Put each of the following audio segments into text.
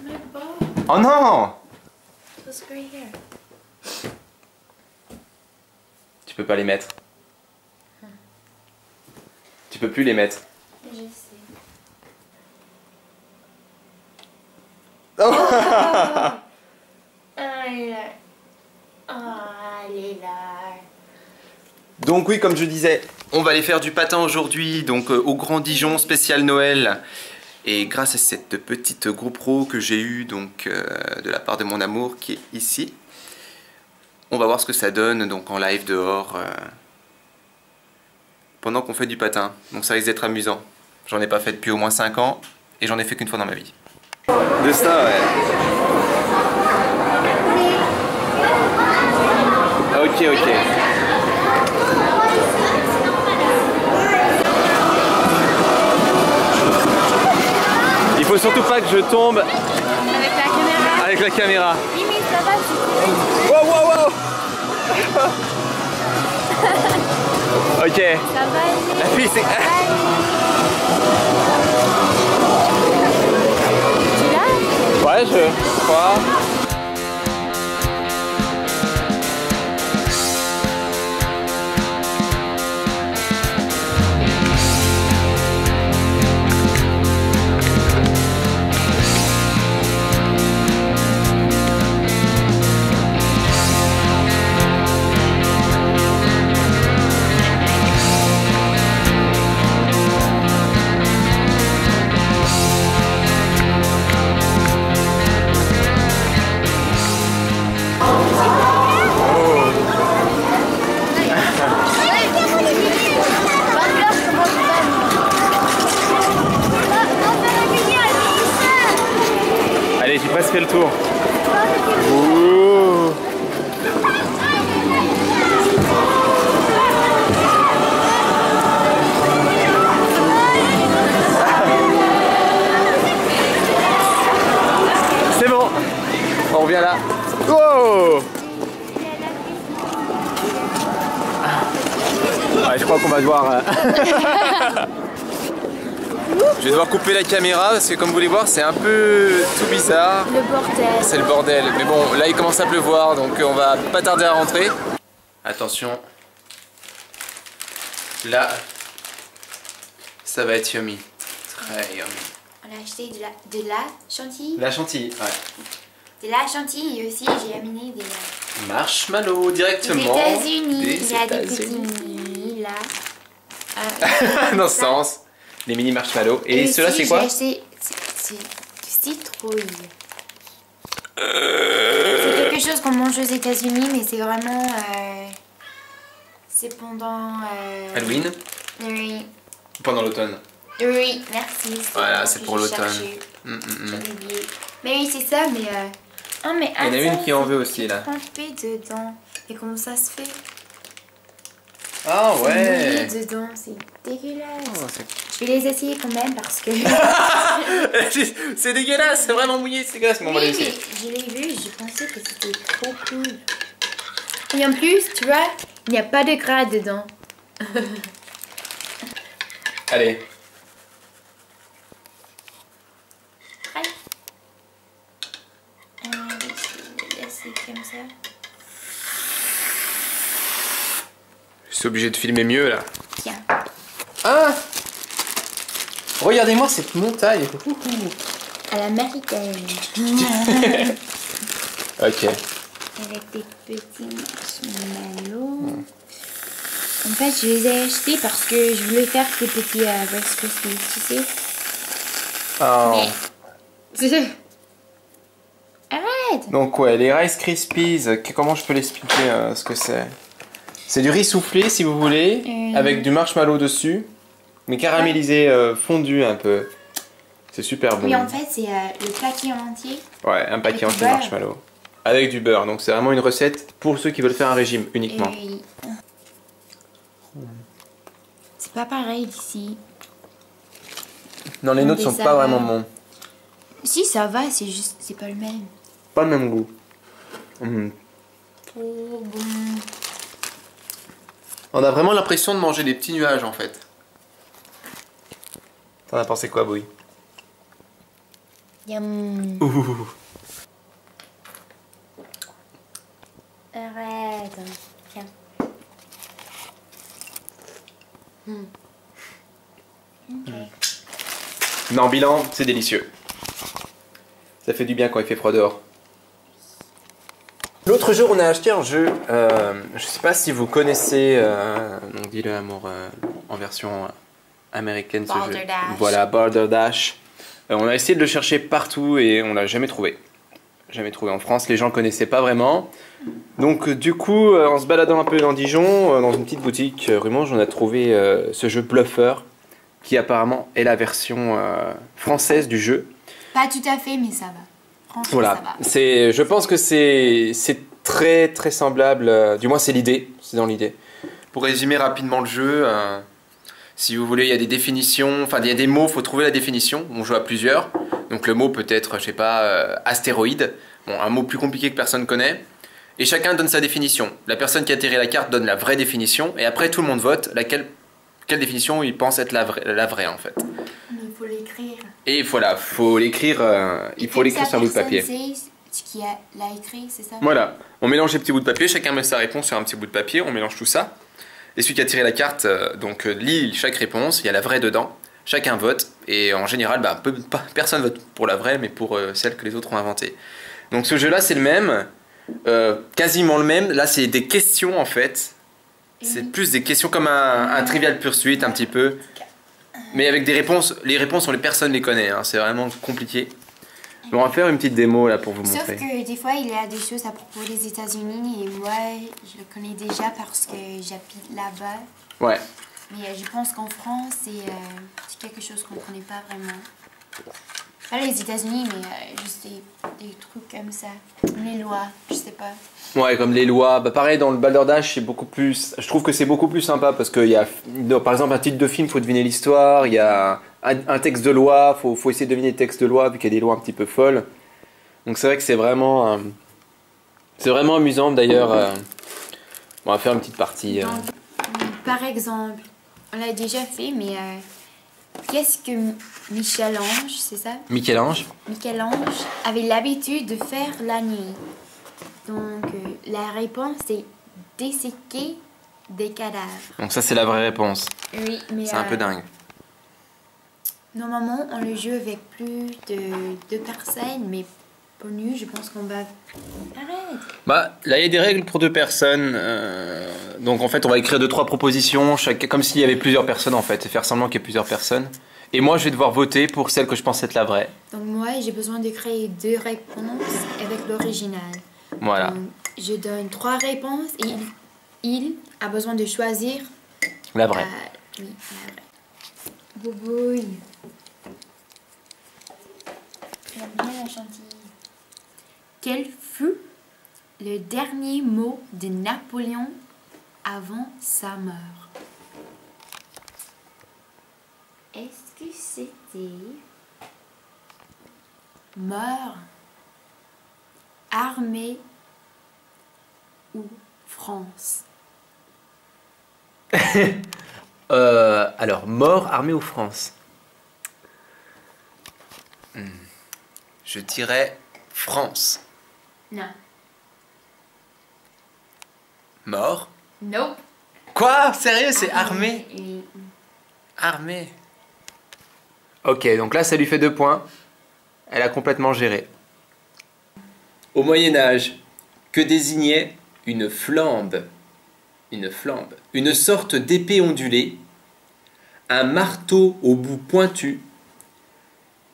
My ball. Oh non! It was right here. Tu peux pas les mettre. Tu peux plus les mettre. Je sais. Oh. Ah, elle est là. Ah, elle est là. Donc oui, comme je disais, on va aller faire du patin aujourd'hui, donc au Grand Dijon spécial Noël. Et grâce à cette petite GoPro que j'ai eue donc de la part de mon amour qui est ici, on va voir ce que ça donne donc en live dehors pendant qu'on fait du patin. Donc ça risque d'être amusant. J'en ai pas fait depuis au moins 5 ans et j'en ai fait qu'une fois dans ma vie. De ça, ouais. Ok, ok. Il faut surtout pas que je tombe Avec la caméra. avec la caméra. Oui, mais ça va, c'est Wow, wow, wow. Ok. ça va aller. La fille, c'est... Tu l'as? Ouais, je crois. Allez, j'ai presque fait le tour. Ouh. C'est bon. On revient là. Wow. Ouais, je crois qu'on va devoir... Je vais devoir couper la caméra parce que comme vous voulez voir c'est un peu tout bizarre. Le bordel. C'est le bordel. Mais bon là il commence à pleuvoir donc on va pas tarder à rentrer. Attention. Là ça va être yummy. Très yummy. On a acheté de la chantilly. La chantilly, ouais. De la chantilly et aussi j'ai amené des Marshmallow directement. États-Unis. Des Il y a des petits États-Unis. mini là. Dans ce sens. Les mini marshmallows. Et ceux-là c'est quoi? C'est du citrouille. C'est quelque chose qu'on mange aux États-Unis, mais c'est vraiment. C'est pendant. Halloween? Oui. Pendant l'automne. Oui, merci. Voilà, ce c'est que pour je l'automne. cherchais. Mm. J'avais oublié. Mais oui, c'est ça, mais. Oh, mais Il y en a une qui en veut aussi là. Trempé dedans. Et comment ça se fait? Ah C'est ouais. mouillé dedans, c'est dégueulasse. Oh, Je vais les essayer quand même parce que. c'est dégueulasse, c'est vraiment mouillé, c'est dégueulasse. Mais on va Oui, les mais essayer. je l'ai vu, je pensais que c'était trop cool. Et en plus, tu vois, il n'y a pas de gras dedans. Allez. Allez. Je vais le laisser comme ça. Je suis obligé de filmer mieux là. Tiens. Ah! Regardez-moi cette montagne. À l'américaine. Ok. Avec des petits marshmallows. En fait, je les ai achetés parce que je voulais faire des petits Rice Krispies, tu sais. Oh. Mais... Arrête! Donc ouais, les Rice Krispies, comment je peux l'expliquer ce que c'est? C'est du riz soufflé si vous voulez, avec du marshmallow dessus, mais caramélisé, fondu un peu. C'est super bon. Oui, en fait, c'est le paquet entier. Ouais, un paquet Avec du entier de beurre. marshmallow. Avec du beurre, donc c'est vraiment une recette pour ceux qui veulent faire un régime uniquement. Et... C'est pas pareil d'ici. Non, les nôtres sont pas vraiment bons. Si, ça va, c'est juste, c'est pas le même. Pas le même goût. Trop bon. On a vraiment l'impression de manger des petits nuages en fait. T'en as pensé quoi, Boui? Yum. Ouh. Arrête. Tiens. Ok. Mais en bilan, c'est délicieux. Ça fait du bien quand il fait froid dehors. L'autre jour, on a acheté un jeu. Je sais pas si vous connaissez. Donc, dis-le amour en version américaine. Ce jeu. Balderdash. Voilà, Balderdash. On a essayé de le chercher partout et on l'a jamais trouvé. Jamais trouvé en France. Les gens connaissaient pas vraiment. Donc, du coup, en se baladant un peu dans Dijon, dans une petite boutique rue Monge, on a trouvé ce jeu Bluffer, qui apparemment est la version française du jeu. Pas tout à fait, mais ça va. Franchement, Voilà, ça va. je pense que c'est très très semblable, du moins c'est l'idée, c'est dans l'idée. Pour résumer rapidement le jeu, si vous voulez, il y a des définitions, enfin il y a des mots, il faut trouver la définition, on joue à plusieurs. Donc le mot peut être, je sais pas, astéroïde, bon, un mot plus compliqué que personne connaît. Et chacun donne sa définition. La personne qui a tiré la carte donne la vraie définition, et après tout le monde vote quelle définition il pense être la vraie en fait. Mais il faut l'écrire. Et voilà, faut l'écrire, il faut l'écrire sur un bout de papier. Ce qui l'a écrit, c'est ça? Voilà, on mélange les petits bouts de papier, chacun met sa réponse sur un petit bout de papier, on mélange tout ça. Et celui qui a tiré la carte lit chaque réponse, il y a la vraie dedans, chacun vote, et en général, personne vote pour la vraie, mais pour celle que les autres ont inventée. Donc ce jeu-là, c'est le même, quasiment le même. Là, c'est des questions en fait. C'est plus des questions comme un Trivial Pursuit un petit peu. Mais avec des réponses, les réponses, personne les connaît, hein, c'est vraiment compliqué. Bon, on va faire une petite démo là pour vous Sauf montrer. que des fois, il y a des choses à propos des États-Unis et moi, je le connais déjà parce que j'habite là-bas. Ouais. Mais je pense qu'en France, c'est quelque chose qu'on ne connaît pas vraiment. Pas les États-Unis, mais juste des trucs comme ça. Les lois, je sais pas. Ouais, comme les lois. Bah, pareil, dans le Balderdash, c'est beaucoup plus. Je trouve que c'est beaucoup plus sympa parce qu'il y a, par exemple, un titre de film, faut deviner l'histoire. Il y a un texte de loi, faut essayer de deviner le texte de loi vu qu'il y a des lois un petit peu folles. Donc c'est vrai que c'est vraiment amusant. D'ailleurs, on va faire une petite partie. Donc, par exemple, on l'a déjà fait, mais qu'est-ce que Michel-Ange, c'est ça? Michel-Ange. Michel-Ange avait l'habitude de faire la nuit. Donc, la réponse est disséquer des cadavres. Donc ça, c'est la vraie réponse. Oui, mais C'est un peu dingue. normalement, on le joue avec plus de 2 personnes, mais pour nous, je pense qu'on va... Arrête! Bah, là, il y a des règles pour 2 personnes. Donc, en fait, on va écrire 2-3 propositions, comme s'il y avait plusieurs personnes, en fait, et faire semblant qu'il y ait plusieurs personnes. Et moi, je vais devoir voter pour celle que je pense être la vraie. Donc, moi, j'ai besoin de créer 2 réponses avec l'original. Voilà. Donc, je donne 3 réponses et il a besoin de choisir... La vraie. Oui, la vraie. Boubouille. J'aime bien la chantilly. Quel fut le dernier mot de Napoléon avant sa mort? Est-ce que c'était mort, armée ou France? Alors, mort, armée ou France? Je dirais France. Non. Mort? Nope. Quoi? Sérieux, c'est armée? Oui. Armée. Ok, donc là, ça lui fait 2 points. Elle a complètement géré. Au Moyen-Âge, que désignait une flambe? Une flambe. Une sorte d'épée ondulée, un marteau au bout pointu,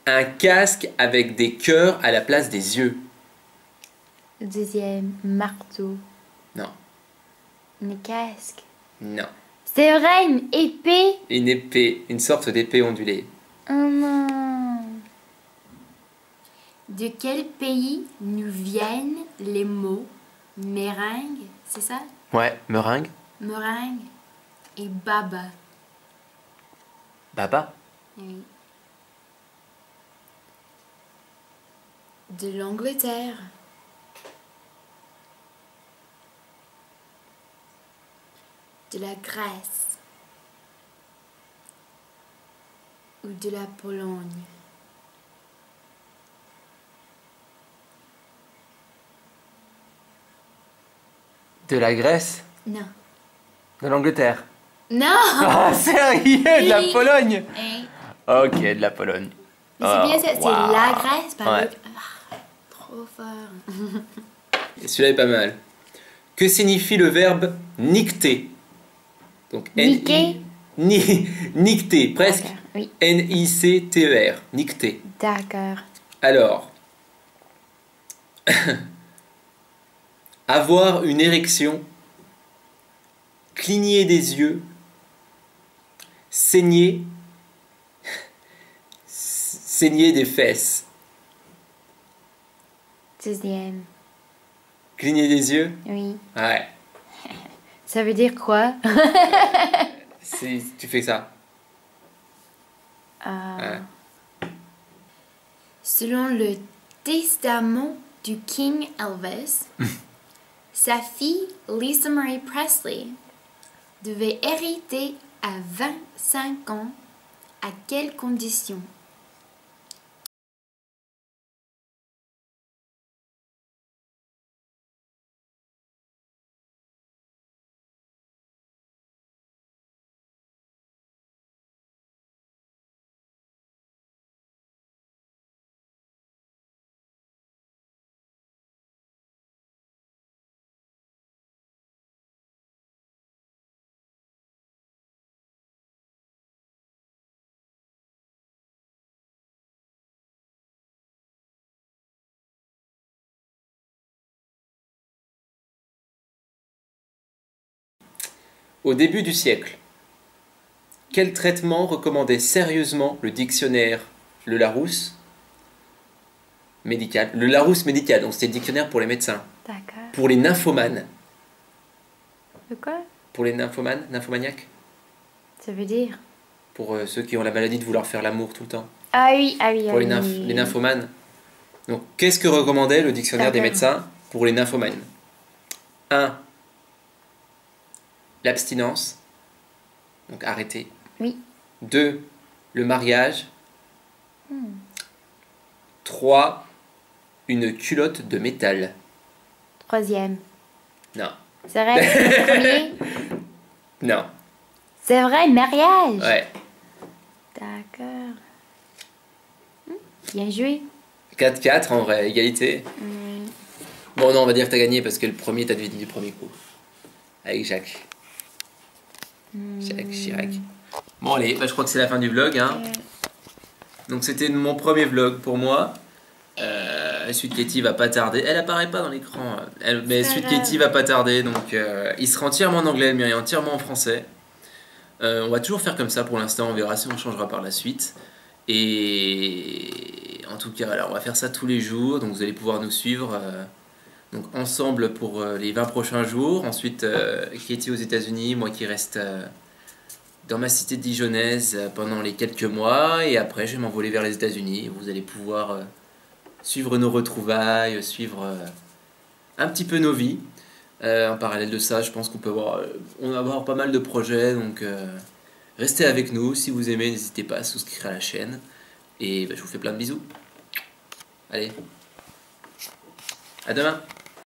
un casque avec des cœurs à la place des yeux. Le deuxième, marteau. Non, Une casque. non. C'est vrai, une épée. Une épée, une sorte d'épée ondulée. Oh non. De quel pays nous viennent les mots meringue, c'est ça? Ouais, meringue. Meringue et baba. Baba. Oui. De l'Angleterre. De la Grèce. Ou de la Pologne. De la Grèce? Non. De l'Angleterre? Non. Ah, sérieux? De la Oui. Pologne? Hey. Ok, de la Pologne. Mais c'est bien ça, c'est Waouh. la Grèce, pas Ouais. le... Ah, trop fort. Et celui-là est pas mal. Que signifie le verbe nicter? Donc Niquer? Nicter, presque. D'accord, oui. Nicter. Nicter. D'accord. Alors, avoir une érection, cligner des yeux, saigner des fesses. Deuxième. Cligner des yeux? Oui. Ouais. Ça veut dire quoi? Tu fais ça. Euh, Ouais. Selon le testament du King Elvis, sa fille Lisa Marie Presley devait hériter à 25 ans. À quelles conditions? Au début du siècle, quel traitement recommandait sérieusement le dictionnaire Le Larousse médical? Le Larousse médical, donc c'était le dictionnaire pour les médecins. D'accord. Pour les nymphomanes. De quoi? Pour les nymphomaniaques. Ça veut dire? Pour ceux qui ont la maladie de vouloir faire l'amour tout le temps. Ah oui, ah oui, Pour les, oui. les nymphomanes. Donc, qu'est-ce que recommandait le dictionnaire des D'accord. médecins pour les nymphomanes? 1. L'abstinence. Donc, arrêter. Oui. 2. Le mariage. 3. Une culotte de métal. Troisième. Non. C'est vrai? Le premier? Non. C'est vrai, mariage? Ouais. D'accord. Bien joué. 4-4 en vrai, égalité. Bon, non, on va dire que t'as gagné parce que le premier, t'as deviné du premier coup. Avec Jacques. Jacques Chirac. Bon, allez, bah, je crois que c'est la fin du vlog. Hein. Donc, c'était mon premier vlog pour moi. Sweet Katie va pas tarder. Elle apparaît pas dans l'écran. Mais C'est Sweet pas grave. Katie va pas tarder. Donc, il sera entièrement en anglais, le mien est entièrement en français. On va toujours faire comme ça pour l'instant. On verra si on changera par la suite. Et en tout cas, alors, on va faire ça tous les jours. Donc, vous allez pouvoir nous suivre. Donc ensemble pour les 20 prochains jours. Ensuite, Katie aux États-Unis, moi qui reste dans ma cité dijonnaise pendant les quelques mois. Et après, je vais m'envoler vers les États-Unis. Vous allez pouvoir suivre nos retrouvailles, suivre un petit peu nos vies. En parallèle de ça, je pense qu'on on va avoir pas mal de projets. Donc restez avec nous. Si vous aimez, n'hésitez pas à souscrire à la chaîne. Et je vous fais plein de bisous. Allez, à demain.